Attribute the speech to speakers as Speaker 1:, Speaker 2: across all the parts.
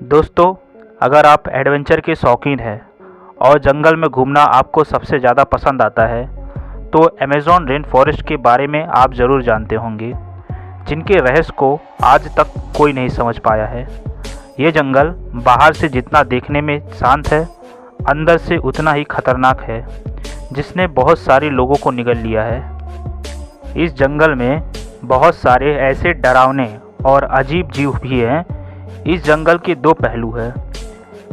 Speaker 1: दोस्तों, अगर आप एडवेंचर के शौकीन हैं और जंगल में घूमना आपको सबसे ज़्यादा पसंद आता है तो अमेज़न रेन फॉरेस्ट के बारे में आप ज़रूर जानते होंगे, जिनके रहस्य को आज तक कोई नहीं समझ पाया है। ये जंगल बाहर से जितना देखने में शांत है, अंदर से उतना ही खतरनाक है, जिसने बहुत सारे लोगों को निगल लिया है। इस जंगल में बहुत सारे ऐसे डरावने और अजीब जीव भी हैं। इस जंगल के दो पहलू हैं।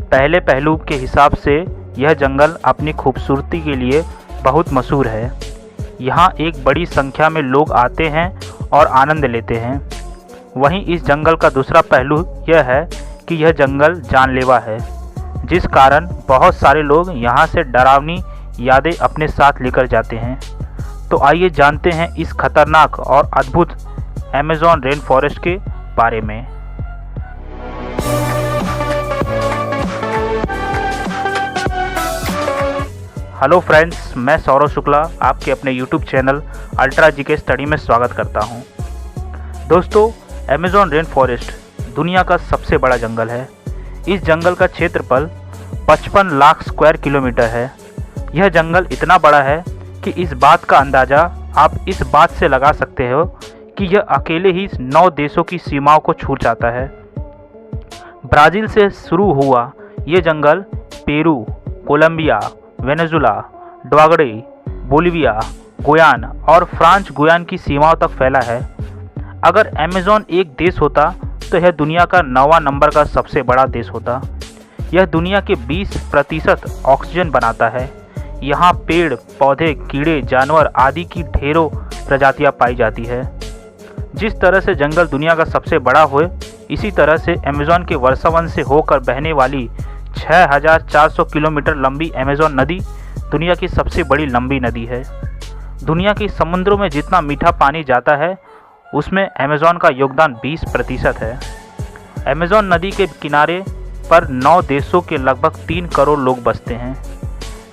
Speaker 1: पहले पहलू के हिसाब से यह जंगल अपनी खूबसूरती के लिए बहुत मशहूर है। यहाँ एक बड़ी संख्या में लोग आते हैं और आनंद लेते हैं। वहीं इस जंगल का दूसरा पहलू यह है कि यह जंगल जानलेवा है, जिस कारण बहुत सारे लोग यहाँ से डरावनी यादें अपने साथ लेकर जाते हैं। तो आइए जानते हैं इस खतरनाक और अद्भुत अमेज़न रेन फॉरेस्ट के बारे में। हेलो फ्रेंड्स, मैं सौरव शुक्ला आपके अपने YouTube channel ultra GK study में स्वागत करता हूं। दोस्तों, अमेज़न रेन फॉरेस्ट दुनिया का सबसे बड़ा जंगल है। इस जंगल का क्षेत्रफल 55 लाख स्क्वायर किलोमीटर है। यह जंगल इतना बड़ा है कि इस बात का अंदाज़ा आप इस बात से लगा सकते हो कि यह अकेले ही 9 देशों की सीमाओं को छू जाता है। ब्राज़ील से शुरू हुआ ये जंगल पेरू, कोलंबिया, वेनेजुला, ड्वागड़े, बोलिविया, गुयान और फ्रांस गुयान की सीमाओं तक फैला है। अगर अमेज़न एक देश होता तो यह दुनिया का 9वां नंबर का सबसे बड़ा देश होता। यह दुनिया के 20% ऑक्सीजन बनाता है। यहाँ पेड़, पौधे, कीड़े, जानवर आदि की ढेरों प्रजातियाँ पाई जाती है। जिस तरह से जंगल दुनिया का सबसे बड़ा हो, इसी तरह से अमेज़न के वर्षावन से होकर बहने वाली 6400 किलोमीटर लंबी अमेज़न नदी दुनिया की सबसे बड़ी लंबी नदी है। दुनिया के समुद्रों में जितना मीठा पानी जाता है, उसमें अमेज़न का योगदान 20% है। अमेज़न नदी के किनारे पर 9 देशों के लगभग 3 करोड़ लोग बसते हैं।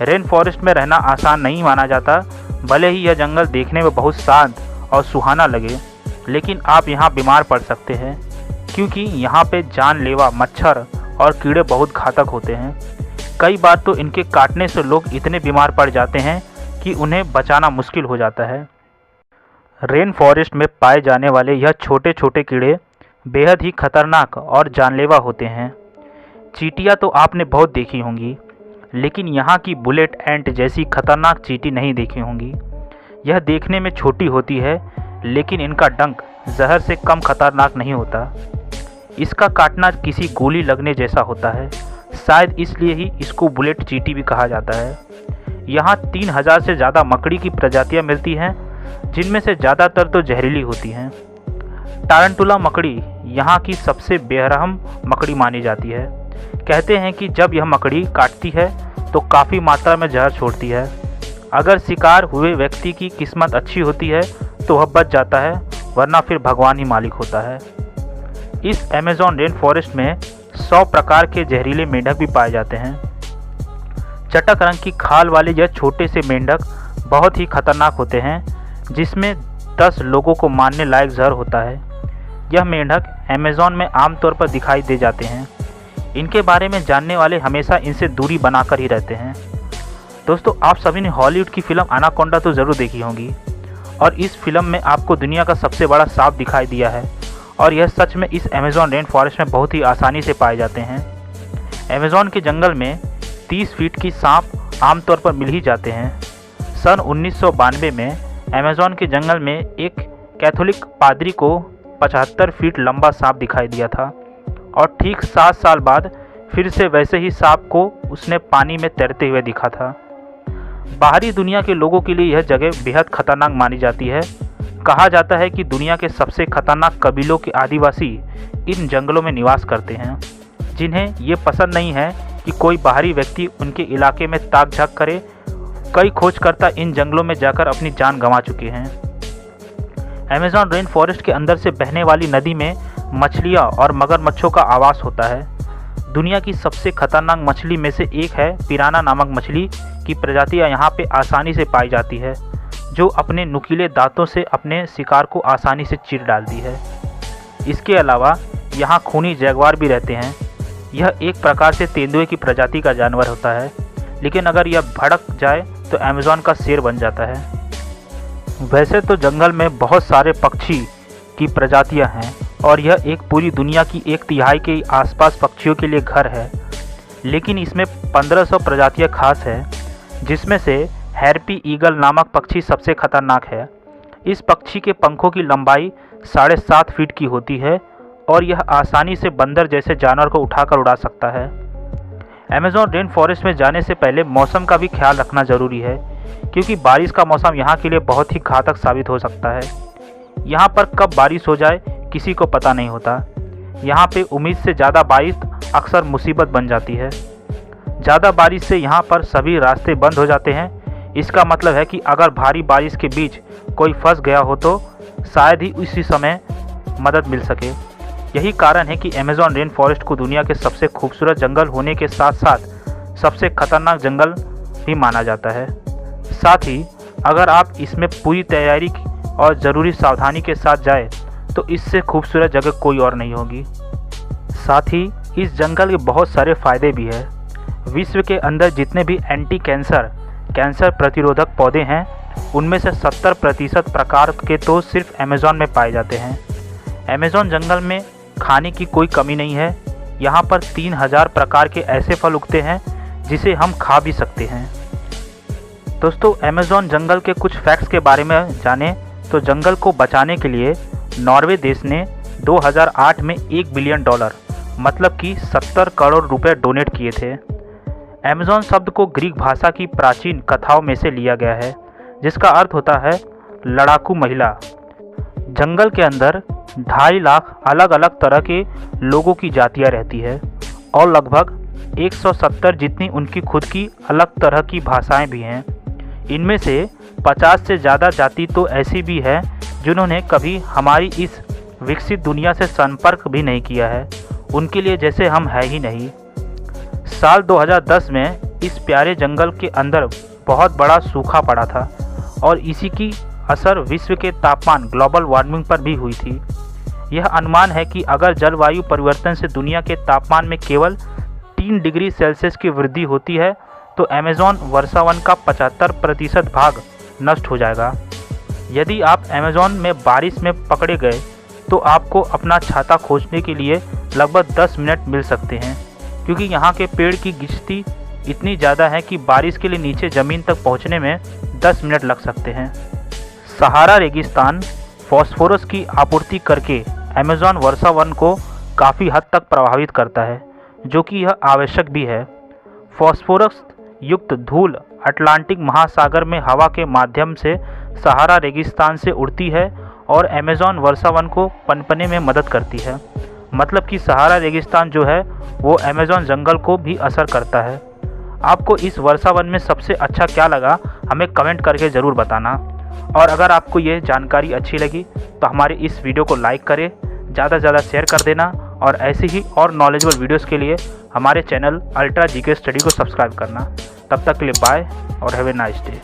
Speaker 1: रेन फॉरेस्ट में रहना आसान नहीं माना जाता। भले ही यह जंगल देखने में बहुत शांत और सुहाना लगे, लेकिन आप यहाँ बीमार पड़ सकते हैं, क्योंकि यहाँ पे जानलेवा मच्छर और कीड़े बहुत घातक होते हैं। कई बार तो इनके काटने से लोग इतने बीमार पड़ जाते हैं कि उन्हें बचाना मुश्किल हो जाता है। रेन फॉरेस्ट में पाए जाने वाले यह छोटे छोटे कीड़े बेहद ही खतरनाक और जानलेवा होते हैं। चींटियाँ तो आपने बहुत देखी होंगी, लेकिन यहाँ की बुलेट एंट जैसी खतरनाक चींटी नहीं देखी होंगी। यह देखने में छोटी होती है, लेकिन इनका डंक जहर से कम खतरनाक नहीं होता। इसका काटना किसी गोली लगने जैसा होता है। शायद इसलिए ही इसको बुलेट चींटी भी कहा जाता है। यहाँ 3000 से ज़्यादा मकड़ी की प्रजातियाँ मिलती हैं, जिनमें से ज़्यादातर तो जहरीली होती हैं। टारंटुला मकड़ी यहाँ की सबसे बेरहम मकड़ी मानी जाती है। कहते हैं कि जब यह मकड़ी काटती है तो काफ़ी मात्रा में जहर छोड़ती है। अगर शिकार हुए व्यक्ति की किस्मत अच्छी होती है तो वह बच जाता है, वरना फिर भगवान ही मालिक होता है। इस अमेज़न रेन फॉरेस्ट में 100 प्रकार के जहरीले मेंढक भी पाए जाते हैं। चटक रंग की खाल वाले यह छोटे से मेंढक बहुत ही खतरनाक होते हैं, जिसमें 10 लोगों को मारने लायक जहर होता है। यह मेंढक अमेज़न में आमतौर पर दिखाई दे जाते हैं। इनके बारे में जानने वाले हमेशा इनसे दूरी बनाकर ही रहते हैं। दोस्तों, आप सभी ने हॉलीवुड की फिल्म एनाकोंडा तो ज़रूर देखी होगी, और इस फिल्म में आपको दुनिया का सबसे बड़ा सांप दिखाई दिया है, और यह सच में इस अमेज़न रेन फॉरेस्ट में बहुत ही आसानी से पाए जाते हैं। अमेज़न के जंगल में 30 फीट की सांप आमतौर पर मिल ही जाते हैं। सन 1992 में अमेज़न के जंगल में एक कैथोलिक पादरी को 75 फीट लंबा सांप दिखाई दिया था, और ठीक 7 साल बाद फिर से वैसे ही सांप को उसने पानी में तैरते हुए दिखा था। बाहरी दुनिया के लोगों के लिए यह जगह बेहद खतरनाक मानी जाती है। कहा जाता है कि दुनिया के सबसे खतरनाक कबीलों के आदिवासी इन जंगलों में निवास करते हैं, जिन्हें ये पसंद नहीं है कि कोई बाहरी व्यक्ति उनके इलाके में ताक झाँक करे। कई खोजकर्ता इन जंगलों में जाकर अपनी जान गंवा चुके हैं। अमेज़न रेन फॉरेस्ट के अंदर से बहने वाली नदी में मछलियाँ और मगरमच्छों का आवास होता है। दुनिया की सबसे खतरनाक मछली में से एक है पिराना नामक मछली की प्रजातियाँ यहाँ पे आसानी से पाई जाती है, जो अपने नुकीले दांतों से अपने शिकार को आसानी से चीर डालती है। इसके अलावा यहाँ खूनी जैगुआर भी रहते हैं। यह एक प्रकार से तेंदुए की प्रजाति का जानवर होता है, लेकिन अगर यह भड़क जाए तो अमेज़न का शेर बन जाता है। वैसे तो जंगल में बहुत सारे पक्षी की प्रजातियां हैं और यह एक पूरी दुनिया की 1/3 के आसपास पक्षियों के लिए घर है, लेकिन इसमें 1500 प्रजातियां खास हैं, जिसमें से हैरपी ईगल नामक पक्षी सबसे खतरनाक है। इस पक्षी के पंखों की लंबाई 7.5 फीट की होती है और यह आसानी से बंदर जैसे जानवर को उठाकर उड़ा सकता है। अमेज़न रेन फॉरेस्ट में जाने से पहले मौसम का भी ख्याल रखना ज़रूरी है, क्योंकि बारिश का मौसम यहाँ के लिए बहुत ही घातक साबित हो सकता है। यहाँ पर कब बारिश हो जाए किसी को पता नहीं होता। यहाँ पे उम्मीद से ज़्यादा बारिश अक्सर मुसीबत बन जाती है। ज़्यादा बारिश से यहाँ पर सभी रास्ते बंद हो जाते हैं। इसका मतलब है कि अगर भारी बारिश के बीच कोई फंस गया हो तो शायद ही उसी समय मदद मिल सके। यही कारण है कि अमेज़न रेन फॉरेस्ट को दुनिया के सबसे खूबसूरत जंगल होने के साथ साथ सबसे खतरनाक जंगल भी माना जाता है। साथ ही अगर आप इसमें पूरी तैयारी और ज़रूरी सावधानी के साथ जाए तो इससे खूबसूरत जगह कोई और नहीं होगी। साथ ही इस जंगल के बहुत सारे फ़ायदे भी हैं। विश्व के अंदर जितने भी एंटी कैंसर प्रतिरोधक पौधे हैं, उनमें से 70% प्रकार के तो सिर्फ अमेज़न में पाए जाते हैं। अमेज़न जंगल में खाने की कोई कमी नहीं है। यहाँ पर 3000 प्रकार के ऐसे फल उगते हैं जिसे हम खा भी सकते हैं। दोस्तों, अमेज़न जंगल के कुछ फैक्ट्स के बारे में जानें तो जंगल को बचाने के लिए नॉर्वे देश ने 2008 में $1 बिलियन मतलब कि 70 करोड़ रुपए डोनेट किए थे। अमेज़न शब्द को ग्रीक भाषा की प्राचीन कथाओं में से लिया गया है, जिसका अर्थ होता है लड़ाकू महिला। जंगल के अंदर 2.5 लाख अलग अलग तरह के लोगों की जातियां रहती है और लगभग 170 जितनी उनकी खुद की अलग तरह की भाषाएं भी हैं। इनमें से 50 से ज़्यादा जाति तो ऐसी भी है जिन्होंने कभी हमारी इस विकसित दुनिया से संपर्क भी नहीं किया है। उनके लिए जैसे हम है ही नहीं। साल 2010 में इस प्यारे जंगल के अंदर बहुत बड़ा सूखा पड़ा था और इसी की असर विश्व के तापमान ग्लोबल वार्मिंग पर भी हुई थी। यह अनुमान है कि अगर जलवायु परिवर्तन से दुनिया के तापमान में केवल 3 डिग्री सेल्सियस की वृद्धि होती है तो अमेज़न वर्षावन का 75% भाग नष्ट हो जाएगा। यदि आप अमेज़न में बारिश में पकड़े गए तो आपको अपना छाता खोजने के लिए लगभग 10 मिनट मिल सकते हैं, क्योंकि यहाँ के पेड़ की गिचती इतनी ज़्यादा है कि बारिश के लिए नीचे ज़मीन तक पहुँचने में 10 मिनट लग सकते हैं। सहारा रेगिस्तान फॉस्फोरस की आपूर्ति करके अमेज़न वर्षावन को काफ़ी हद तक प्रभावित करता है, जो कि यह आवश्यक भी है। फॉस्फोरस युक्त धूल अटलांटिक महासागर में हवा के माध्यम से सहारा रेगिस्तान से उड़ती है और अमेज़न वर्षावन को पनपने में मदद करती है। मतलब कि सहारा रेगिस्तान जो है वो अमेज़न जंगल को भी असर करता है। आपको इस वर्षावन में सबसे अच्छा क्या लगा हमें कमेंट करके ज़रूर बताना। और अगर आपको ये जानकारी अच्छी लगी तो हमारे इस वीडियो को लाइक करें, ज़्यादा से ज़्यादा शेयर कर देना और ऐसे ही और नॉलेजेबल वीडियोस के लिए हमारे चैनल अल्ट्रा जीके स्टडी को सब्सक्राइब करना। तब तक के लिए बाय और हैव ए नाइस डे।